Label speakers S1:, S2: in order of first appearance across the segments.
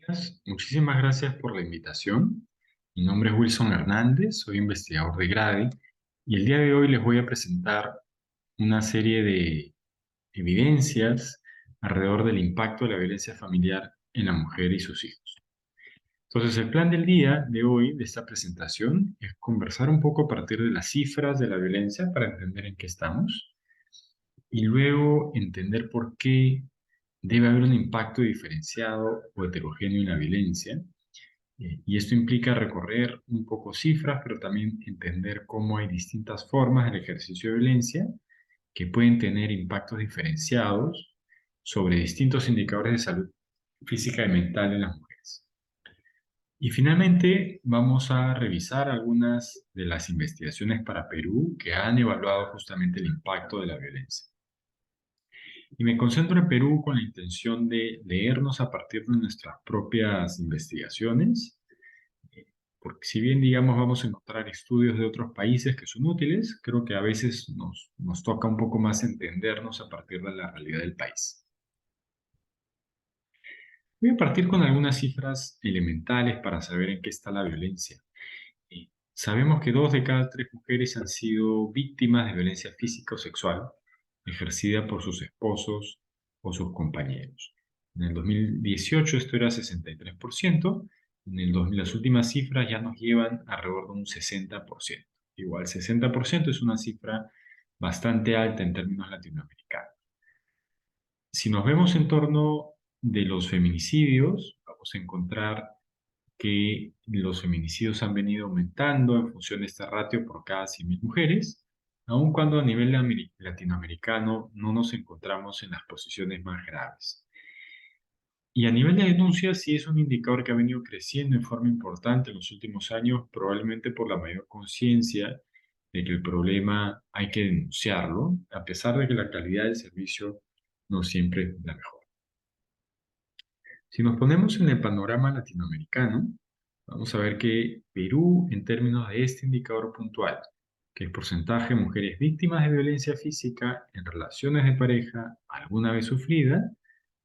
S1: días. Muchísimas gracias por la invitación. Mi nombre es Wilson Hernández, soy investigador de GRADE y el día de hoy les voy a presentar una serie de evidencias alrededor del impacto de la violencia familiar en la mujer y sus hijos. Entonces, el plan del día de hoy, de esta presentación, es conversar un poco a partir de las cifras de la violencia para entender en qué estamos y luego entender por qué debe haber un impacto diferenciado o heterogéneo en la violencia. Y esto implica recorrer un poco cifras, pero también entender cómo hay distintas formas del ejercicio de violencia que pueden tener impactos diferenciados sobre distintos indicadores de salud física y mental en las mujeres. Y finalmente vamos a revisar algunas de las investigaciones para Perú que han evaluado justamente el impacto de la violencia. Y me concentro en Perú con la intención de leernos a partir de nuestras propias investigaciones, porque si bien, digamos, vamos a encontrar estudios de otros países que son útiles, creo que a veces nos toca un poco más entendernos a partir de la realidad del país. Voy a partir con algunas cifras elementales para saber en qué está la violencia. Sabemos que 2 de cada 3 mujeres han sido víctimas de violencia física o sexual ejercida por sus esposos o sus compañeros. En el 2018 esto era 63%, en el 2000 las últimas cifras ya nos llevan alrededor de un 60%. Igual 60% es una cifra bastante alta en términos latinoamericanos. Si nos vemos en torno de los feminicidios, vamos a encontrar que los feminicidios han venido aumentando en función de este ratio por cada 100.000 mujeres, aun cuando a nivel latinoamericano no nos encontramos en las posiciones más graves. Y a nivel de denuncias sí es un indicador que ha venido creciendo en forma importante en los últimos años, probablemente por la mayor conciencia de que el problema hay que denunciarlo, a pesar de que la calidad del servicio no siempre es la mejor. Si nos ponemos en el panorama latinoamericano, vamos a ver que Perú, en términos de este indicador puntual, que es porcentaje de mujeres víctimas de violencia física en relaciones de pareja alguna vez sufrida,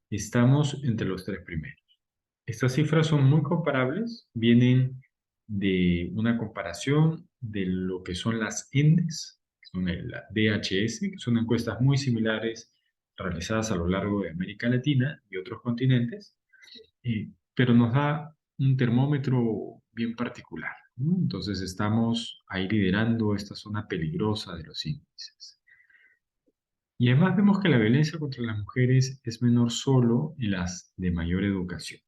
S1: estamos entre los 3 primeros. Estas cifras son muy comparables, vienen de una comparación de lo que son las INDEX, que son la DHS, que son encuestas muy similares realizadas a lo largo de América Latina y otros continentes, pero nos da un termómetro bien particular, ¿no? Entonces estamos ahí liderando esta zona peligrosa de los índices. Y además vemos que la violencia contra las mujeres es menor solo en las de mayor educación.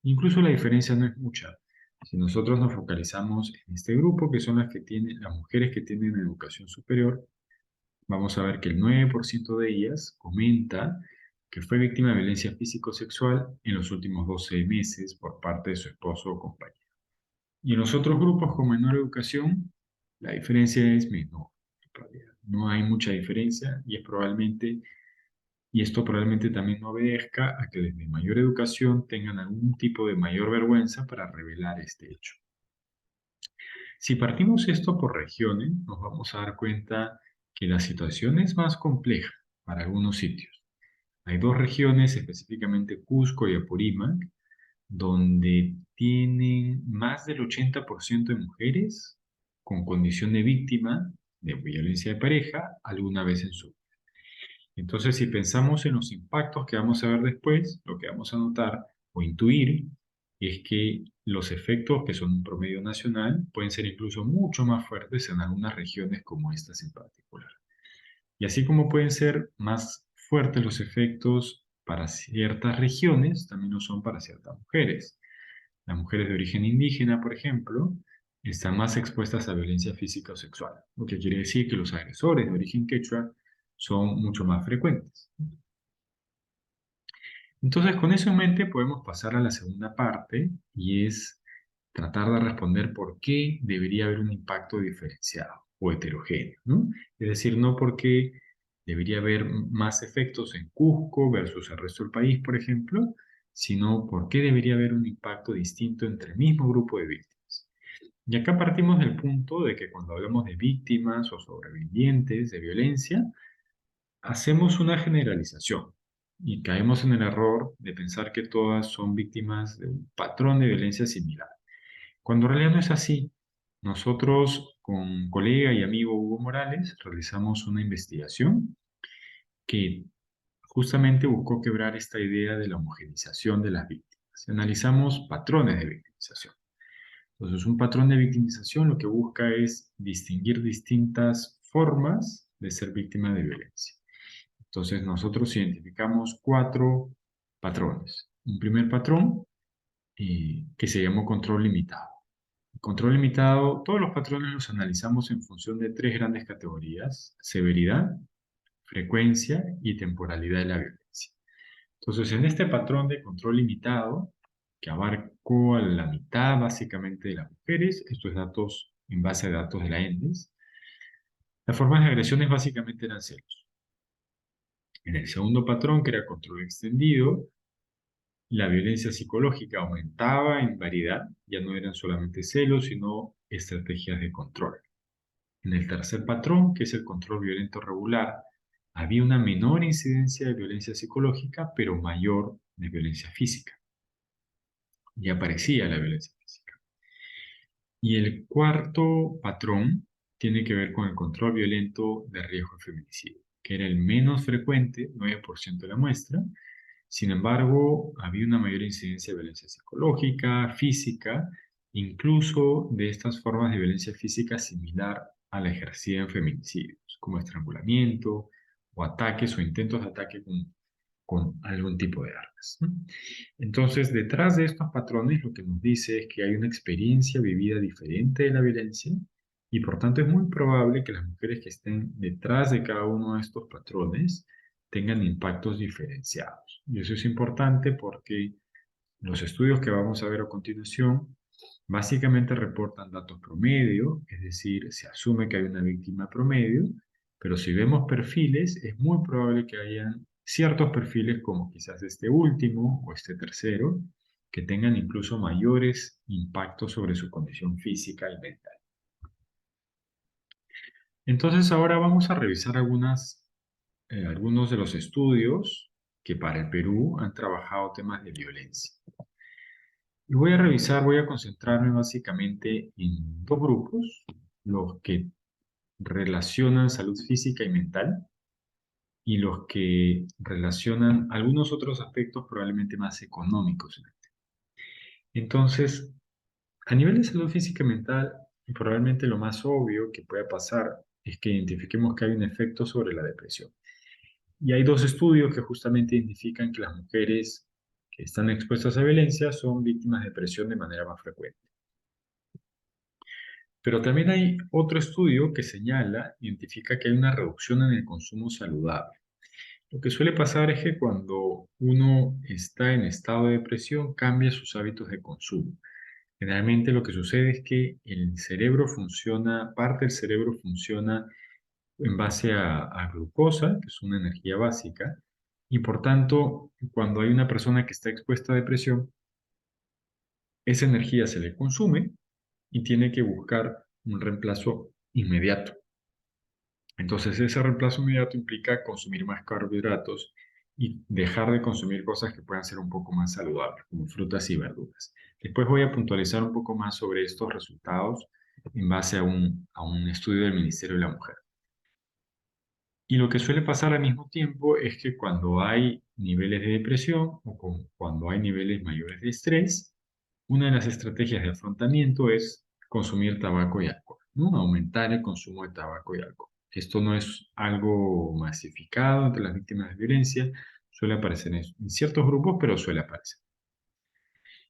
S1: Incluso la diferencia no es mucha. Si nosotros nos focalizamos en este grupo, que son las mujeres que tienen educación superior, vamos a ver que el 9% de ellas comenta que fue víctima de violencia físico-sexual en los últimos 12 meses por parte de su esposo o compañero. Y en los otros grupos con menor educación, la diferencia es menor. En realidad. No hay mucha diferencia y esto probablemente también obedezca a que desde mayor educación tengan algún tipo de mayor vergüenza para revelar este hecho. Si partimos esto por regiones, nos vamos a dar cuenta que la situación es más compleja para algunos sitios. Hay 2 regiones, específicamente Cusco y Apurímac, donde tienen más del 80% de mujeres con condición de víctima de violencia de pareja alguna vez en su vida. Entonces, si pensamos en los impactos que vamos a ver después, lo que vamos a notar o intuir es que los efectos, que son un promedio nacional, pueden ser incluso mucho más fuertes en algunas regiones como estas en particular. Y así como pueden ser más fuertes los efectos para ciertas regiones, también lo son para ciertas mujeres. Las mujeres de origen indígena, por ejemplo, están más expuestas a violencia física o sexual, lo que quiere decir que los agresores de origen quechua son mucho más frecuentes. Entonces, con eso en mente, podemos pasar a la segunda parte y es tratar de responder por qué debería haber un impacto diferenciado o heterogéneo, ¿no? Es decir, no porque debería haber más efectos en Cusco versus el resto del país, por ejemplo, sino por qué debería haber un impacto distinto entre el mismo grupo de víctimas. Y acá partimos del punto de que cuando hablamos de víctimas o sobrevivientes de violencia, hacemos una generalización. y caemos en el error de pensar que todas son víctimas de un patrón de violencia similar, cuando en realidad no es así. Nosotros, con colega y amigo Hugo Morales, realizamos una investigación que justamente buscó quebrar esta idea de la homogeneización de las víctimas. Analizamos patrones de victimización. Entonces, un patrón de victimización lo que busca es distinguir distintas formas de ser víctima de violencia. Entonces, nosotros identificamos cuatro patrones. Un primer patrón que se llamó control limitado. El control limitado, todos los patrones los analizamos en función de tres grandes categorías: severidad, frecuencia y temporalidad de la violencia. Entonces, en este patrón de control limitado, que abarcó a la mitad básicamente de las mujeres, estos datos en base a datos de la ENDES, las formas de agresiones básicamente eran celos. En el segundo patrón, que era control extendido, la violencia psicológica aumentaba en variedad, ya no eran solamente celos, sino estrategias de control. En el tercer patrón, que es el control violento regular, había una menor incidencia de violencia psicológica, pero mayor de violencia física. Ya aparecía la violencia física. Y el cuarto patrón tiene que ver con el control violento de riesgo de feminicidio, que era el menos frecuente, 9% de la muestra. Sin embargo, había una mayor incidencia de violencia psicológica, física, incluso de estas formas de violencia física similar a la ejercida en feminicidios, como estrangulamiento o ataques o intentos de ataque con algún tipo de armas, ¿no? Entonces, detrás de estos patrones, lo que nos dice es que hay una experiencia vivida diferente de la violencia y por tanto es muy probable que las mujeres que estén detrás de cada uno de estos patrones tengan impactos diferenciados. Y eso es importante porque los estudios que vamos a ver a continuación básicamente reportan datos promedio, es decir, se asume que hay una víctima promedio, pero si vemos perfiles, es muy probable que hayan ciertos perfiles como quizás este último o este tercero, que tengan incluso mayores impactos sobre su condición física y mental. Entonces ahora vamos a revisar algunos de los estudios que para el Perú han trabajado temas de violencia. Y voy a concentrarme básicamente en dos grupos: los que relacionan salud física y mental y los que relacionan algunos otros aspectos probablemente más económicos. Entonces, a nivel de salud física y mental, probablemente lo más obvio que pueda pasar es que identifiquemos que hay un efecto sobre la depresión. Y hay dos estudios que justamente identifican que las mujeres que están expuestas a violencia son víctimas de depresión de manera más frecuente. Pero también hay otro estudio que identifica que hay una reducción en el consumo saludable. Lo que suele pasar es que cuando uno está en estado de depresión, cambia sus hábitos de consumo. Generalmente lo que sucede es que el cerebro funciona, parte del cerebro funciona en base a glucosa, que es una energía básica, y por tanto, cuando hay una persona que está expuesta a depresión, esa energía se le consume y tiene que buscar un reemplazo inmediato. Entonces, ese reemplazo inmediato implica consumir más carbohidratos y dejar de consumir cosas que puedan ser un poco más saludables, como frutas y verduras. Después voy a puntualizar un poco más sobre estos resultados en base a un estudio del Ministerio de la Mujer. Y lo que suele pasar al mismo tiempo es que cuando hay niveles de depresión o cuando hay niveles mayores de estrés, una de las estrategias de afrontamiento es consumir tabaco y alcohol, ¿no? Aumentar el consumo de tabaco y alcohol. Esto no es algo masificado entre las víctimas de violencia, suele aparecer en ciertos grupos, pero suele aparecer.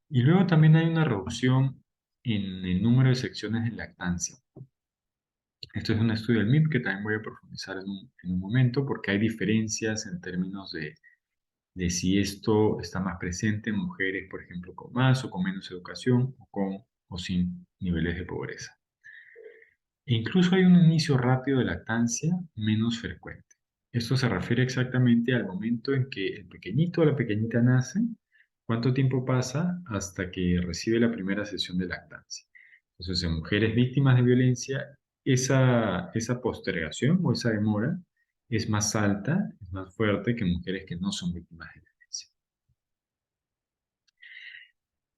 S1: Y luego también hay una reducción en el número de secciones de lactancia. Esto es un estudio del MIP que también voy a profundizar en un momento, porque hay diferencias en términos de si esto está más presente en mujeres, por ejemplo, con más o con menos educación o con o sin niveles de pobreza. E incluso hay un inicio rápido de lactancia menos frecuente. Esto se refiere exactamente al momento en que el pequeñito o la pequeñita nace, cuánto tiempo pasa hasta que recibe la primera sesión de lactancia. Entonces, en mujeres víctimas de violencia, esa postergación o esa demora es más alta, es más fuerte que mujeres que no son víctimas de violencia.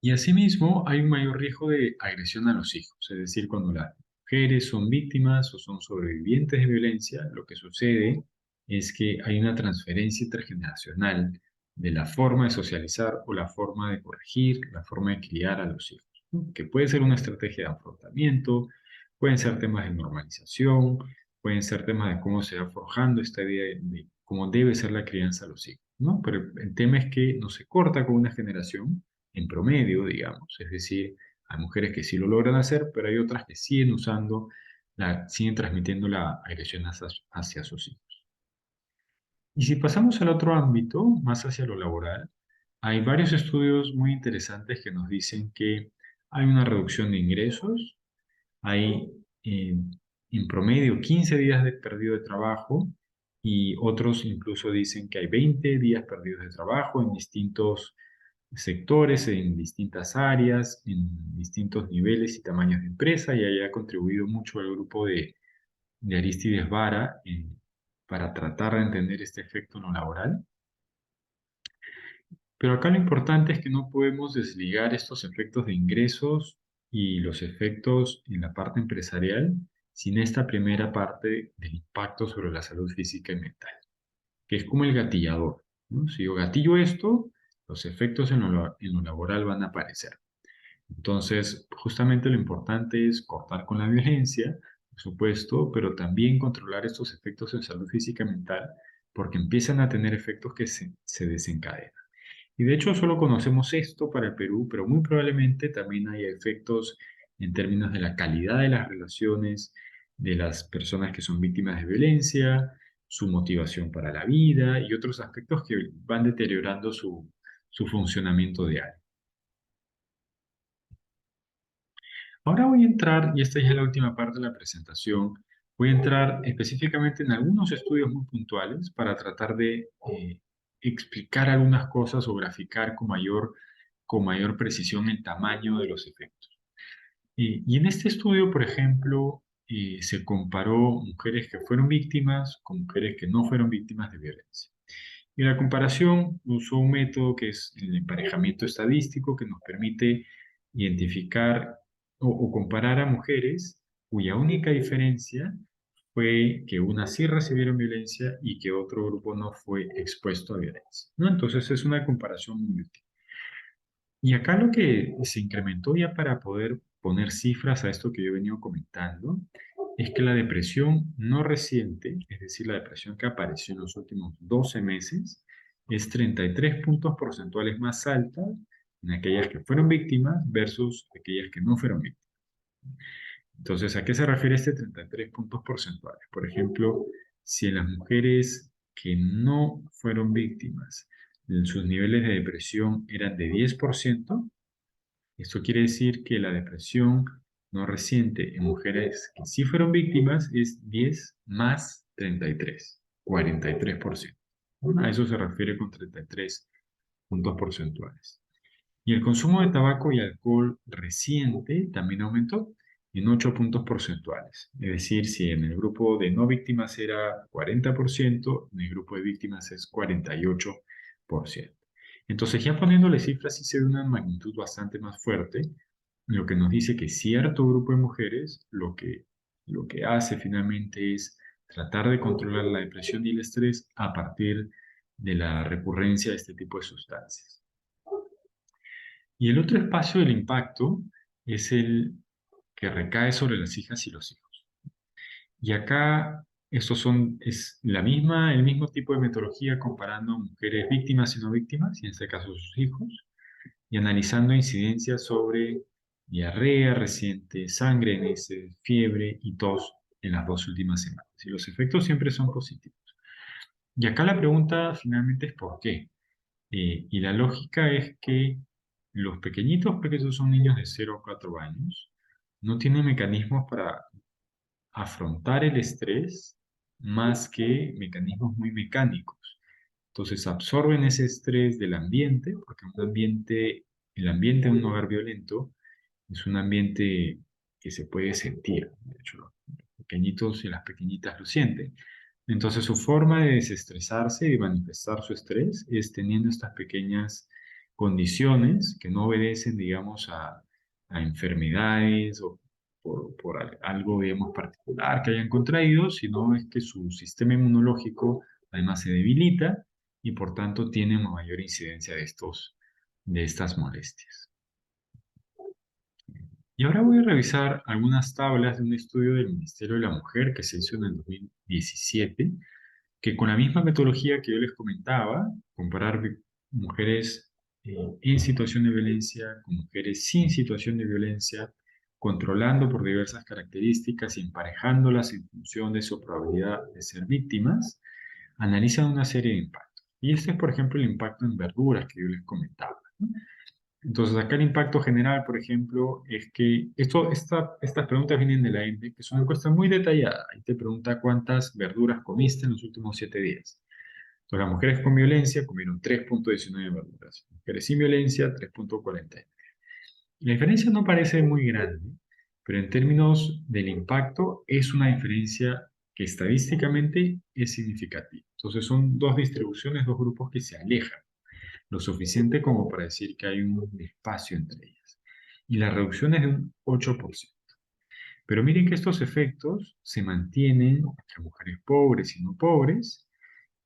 S1: Y asimismo, hay un mayor riesgo de agresión a los hijos, es decir, cuando las mujeres son víctimas o son sobrevivientes de violencia, lo que sucede es que hay una transferencia intergeneracional de la forma de socializar o la forma de corregir, la forma de criar a los hijos, ¿no? Que puede ser una estrategia de afrontamiento, pueden ser temas de normalización, pueden ser temas de cómo se va forjando esta idea de cómo debe ser la crianza a los hijos, ¿no? Pero el tema es que no se corta con una generación en promedio, digamos. Es decir, hay mujeres que sí lo logran hacer, pero hay otras que siguen siguen transmitiendo la agresión hacia sus hijos. Y si pasamos al otro ámbito, más hacia lo laboral, hay varios estudios muy interesantes que nos dicen que hay una reducción de ingresos, hay eh, en promedio 15 días de perdido de trabajo y otros incluso dicen que hay 20 días perdidos de trabajo en distintos sectores, en distintas áreas, en distintos niveles y tamaños de empresa, y haya contribuido mucho el grupo de Aristides Vara para tratar de entender este efecto en lo laboral. Pero acá lo importante es que no podemos desligar estos efectos de ingresos y los efectos en la parte empresarial sin esta primera parte del impacto sobre la salud física y mental, que es como el gatillador, ¿no? Si yo gatillo esto, los efectos en lo laboral van a aparecer. Entonces, justamente lo importante es cortar con la violencia, por supuesto, pero también controlar estos efectos en salud física y mental, porque empiezan a tener efectos que se desencadenan. Y de hecho solo conocemos esto para el Perú, pero muy probablemente también hay efectos en términos de la calidad de las relaciones de las personas que son víctimas de violencia, su motivación para la vida y otros aspectos que van deteriorando su funcionamiento diario. Ahora voy a entrar, y esta ya es la última parte de la presentación, voy a entrar específicamente en algunos estudios muy puntuales para tratar de explicar algunas cosas o graficar con mayor precisión el tamaño de los efectos. Y en este estudio, por ejemplo, se comparó mujeres que fueron víctimas con mujeres que no fueron víctimas de violencia. Y la comparación usó un método que es el emparejamiento estadístico, que nos permite identificar o comparar a mujeres cuya única diferencia fue que unas sí recibieron violencia y que otro grupo no fue expuesto a violencia, ¿no? Entonces es una comparación muy útil. Y acá lo que se incrementó ya para poder poner cifras a esto que yo he venido comentando, es que la depresión no reciente, es decir, la depresión que apareció en los últimos 12 meses, es 33 puntos porcentuales más alta en aquellas que fueron víctimas versus aquellas que no fueron víctimas. Entonces, ¿a qué se refiere este 33 puntos porcentuales? Por ejemplo, si en las mujeres que no fueron víctimas, sus niveles de depresión eran de 10%, esto quiere decir que la depresión no reciente en mujeres que sí fueron víctimas es 10 más 33, 43%. A eso se refiere con 33 puntos porcentuales. Y el consumo de tabaco y alcohol reciente también aumentó en 8 puntos porcentuales. Es decir, si en el grupo de no víctimas era 40%, en el grupo de víctimas es 48%. Entonces, ya poniéndole cifras, sí se ve una magnitud bastante más fuerte, lo que nos dice que cierto grupo de mujeres lo que hace finalmente es tratar de controlar la depresión y el estrés a partir de la recurrencia de este tipo de sustancias. Y el otro espacio del impacto es el que recae sobre las hijas y los hijos. Y acá es el mismo tipo de metodología comparando mujeres víctimas y no víctimas, y en este caso sus hijos, y analizando incidencias sobre diarrea reciente, sangre en heces, fiebre y tos en las 2 últimas semanas. Y los efectos siempre son positivos. Y acá la pregunta finalmente es ¿por qué? Y la lógica es que los pequeñitos, porque esos son niños de 0 a 4 años, no tienen mecanismos para afrontar el estrés más que mecanismos muy mecánicos. Entonces absorben ese estrés del ambiente, porque el ambiente de un hogar violento es un ambiente que se puede sentir. De hecho, los pequeñitos y las pequeñitas lo sienten. Entonces su forma de desestresarse y de manifestar su estrés es teniendo estas pequeñas condiciones que no obedecen, digamos, a enfermedades o algo, digamos, particular que hayan contraído, sino es que su sistema inmunológico además se debilita y por tanto tiene una mayor incidencia de estas molestias. Y ahora voy a revisar algunas tablas de un estudio del Ministerio de la Mujer que se hizo en el 2017, que con la misma metodología que yo les comentaba, comparar mujeres en situación de violencia con mujeres sin situación de violencia, controlando por diversas características y emparejándolas en función de su probabilidad de ser víctimas, analizan una serie de impactos. Y este es, por ejemplo, el impacto en verduras que yo les comentaba, ¿no? Entonces, acá el impacto general, por ejemplo, es que estas preguntas vienen de la ENDE, que es una encuesta muy detallada. Ahí te pregunta cuántas verduras comiste en los últimos 7 días. Entonces, las mujeres con violencia comieron 3,19 verduras. Mujeres sin violencia, 3,40. La diferencia no parece muy grande, pero en términos del impacto es una diferencia que estadísticamente es significativa. Entonces, son dos distribuciones, dos grupos que se alejan lo suficiente como para decir que hay un espacio entre ellas. Y la reducción es de un 8%. Pero miren que estos efectos se mantienen entre mujeres pobres y no pobres,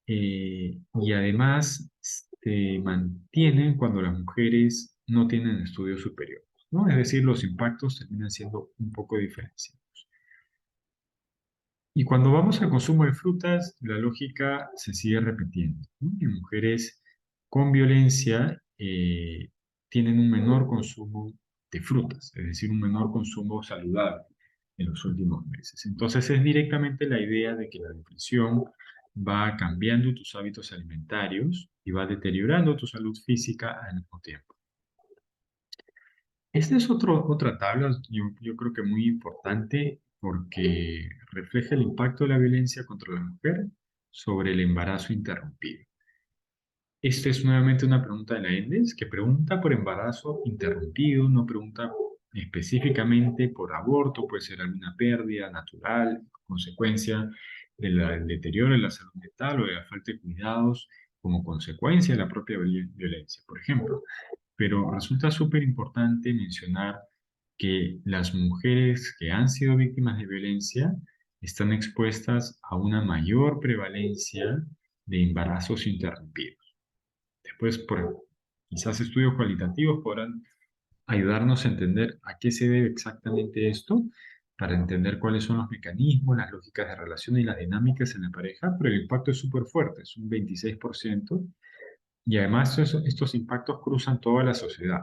S1: y además se mantienen cuando las mujeres no tienen estudios superiores, ¿no? Es decir, los impactos terminan siendo un poco diferenciados. Y cuando vamos al consumo de frutas, la lógica se sigue repitiendo, ¿no? En mujeres con violencia tienen un menor consumo de frutas, es decir, un menor consumo saludable en los últimos meses. Entonces es directamente la idea de que la depresión va cambiando tus hábitos alimentarios y va deteriorando tu salud física al mismo tiempo. Esta es otra tabla, yo creo que muy importante porque refleja el impacto de la violencia contra la mujer sobre el embarazo interrumpido. Esta es nuevamente una pregunta de la ENDES que pregunta por embarazo interrumpido, no pregunta específicamente por aborto, puede ser alguna pérdida natural, consecuencia del deterioro de la salud mental o de la falta de cuidados como consecuencia de la propia violencia, por ejemplo. Pero resulta súper importante mencionar que las mujeres que han sido víctimas de violencia están expuestas a una mayor prevalencia de embarazos interrumpidos. Después, quizás estudios cualitativos podrán ayudarnos a entender a qué se debe exactamente esto, para entender cuáles son los mecanismos, las lógicas de relación y las dinámicas en la pareja, pero el impacto es súper fuerte, es un 26%, y además estos impactos cruzan toda la sociedad.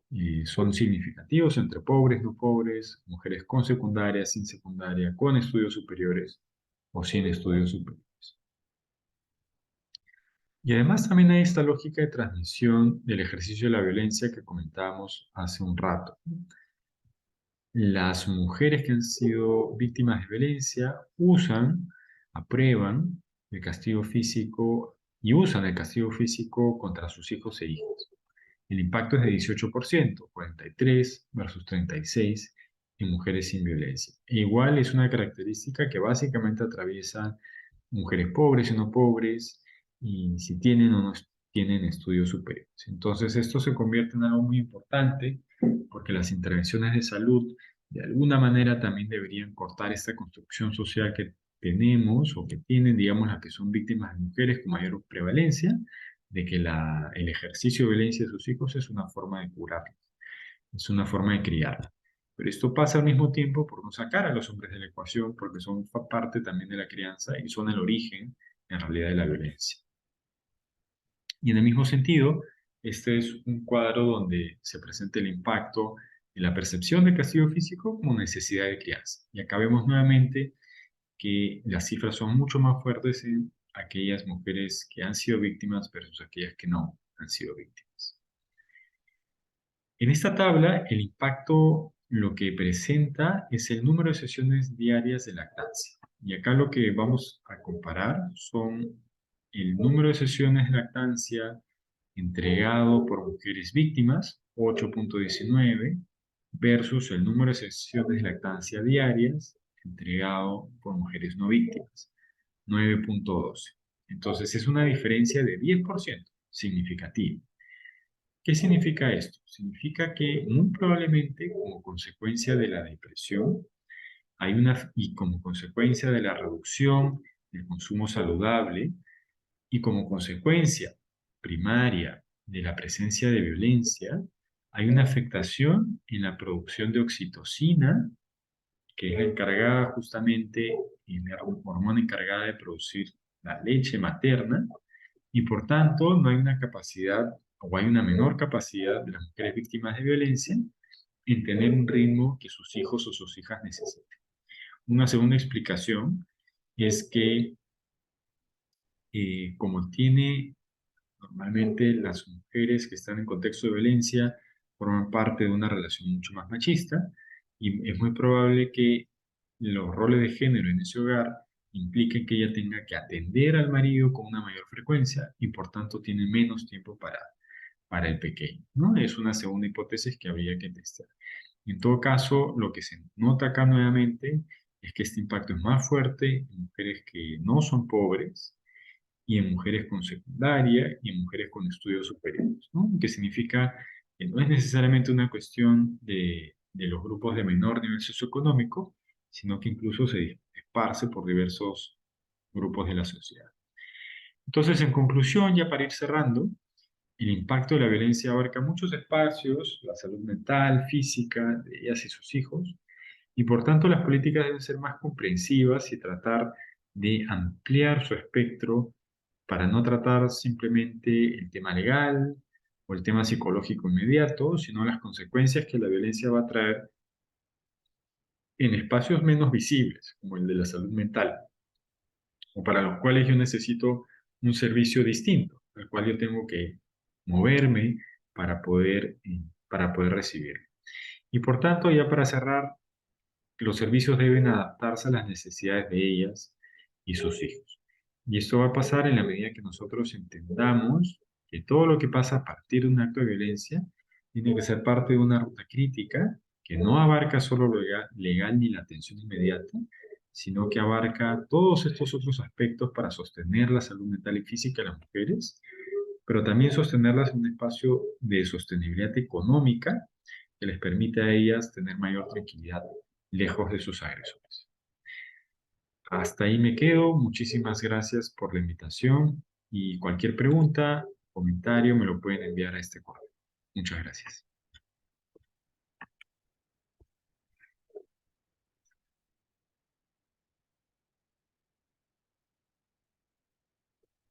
S1: Y son significativos entre pobres, no pobres, mujeres con secundaria, sin secundaria, con estudios superiores o sin estudios superiores. Y además también hay esta lógica de transmisión del ejercicio de la violencia que comentábamos hace un rato. Las mujeres que han sido víctimas de violencia aprueban el castigo físico y usan el castigo físico contra sus hijos e hijas. El impacto es de 18%, 43 versus 36 en mujeres sin violencia. E igual es una característica que básicamente atraviesa mujeres pobres y no pobres, y si tienen o no tienen estudios superiores. Entonces esto se convierte en algo muy importante porque las intervenciones de salud de alguna manera también deberían cortar esta construcción social que tenemos o que tienen, digamos, las que son víctimas de mujeres con mayor prevalencia, de que el ejercicio de violencia de sus hijos es una forma de curarlos, es una forma de criarlos. Pero esto pasa al mismo tiempo por no sacar a los hombres de la ecuación, porque son parte también de la crianza y son el origen, en realidad, de la violencia. Y en el mismo sentido, este es un cuadro donde se presenta el impacto en la percepción de castigo físico como necesidad de crianza. Y acá vemos nuevamente que las cifras son mucho más fuertes en aquellas mujeres que han sido víctimas versus aquellas que no han sido víctimas. En esta tabla, el impacto lo que presenta es el número de sesiones diarias de lactancia. Y acá lo que vamos a comparar son el número de sesiones de lactancia entregado por mujeres víctimas, 8,19, versus el número de sesiones de lactancia diarias entregado por mujeres no víctimas, 9,12. Entonces es una diferencia de 10%, significativa. ¿Qué significa esto? Significa que muy probablemente como consecuencia de la depresión y como consecuencia de la reducción del consumo saludable y como consecuencia primaria de la presencia de violencia, hay una afectación en la producción de oxitocina, que es la encargada justamente, la hormona encargada de producir la leche materna, y por tanto no hay una capacidad o hay una menor capacidad de las mujeres víctimas de violencia en tener un ritmo que sus hijos o sus hijas necesiten. Una segunda explicación es que como tiene normalmente las mujeres que están en contexto de violencia forman parte de una relación mucho más machista y es muy probable que los roles de género en ese hogar impliquen que ella tenga que atender al marido con una mayor frecuencia y por tanto tiene menos tiempo para el pequeño, ¿no? Es una segunda hipótesis que habría que testar. En todo caso, lo que se nota acá nuevamente es que este impacto es más fuerte en mujeres que no son pobres y en mujeres con secundaria y en mujeres con estudios superiores, ¿no? Que significa que no es necesariamente una cuestión de los grupos de menor nivel socioeconómico, sino que incluso se esparce por diversos grupos de la sociedad. Entonces, en conclusión, ya para ir cerrando, el impacto de la violencia abarca muchos espacios, la salud mental, física de ellas y sus hijos, y por tanto las políticas deben ser más comprensivas y tratar de ampliar su espectro para no tratar simplemente el tema legal o el tema psicológico inmediato, sino las consecuencias que la violencia va a traer en espacios menos visibles, como el de la salud mental, o para los cuales yo necesito un servicio distinto, al cual yo tengo que moverme para poder recibir. Y por tanto, ya para cerrar, los servicios deben adaptarse a las necesidades de ellas y sus hijos. Y esto va a pasar en la medida que nosotros entendamos que todo lo que pasa a partir de un acto de violencia tiene que ser parte de una ruta crítica que no abarca solo lo legal ni la atención inmediata, sino que abarca todos estos otros aspectos para sostener la salud mental y física de las mujeres, pero también sostenerlas en un espacio de sostenibilidad económica que les permite a ellas tener mayor tranquilidad lejos de sus agresores. Hasta ahí me quedo. Muchísimas gracias por la invitación y cualquier pregunta, comentario me lo pueden enviar a este correo. Muchas gracias.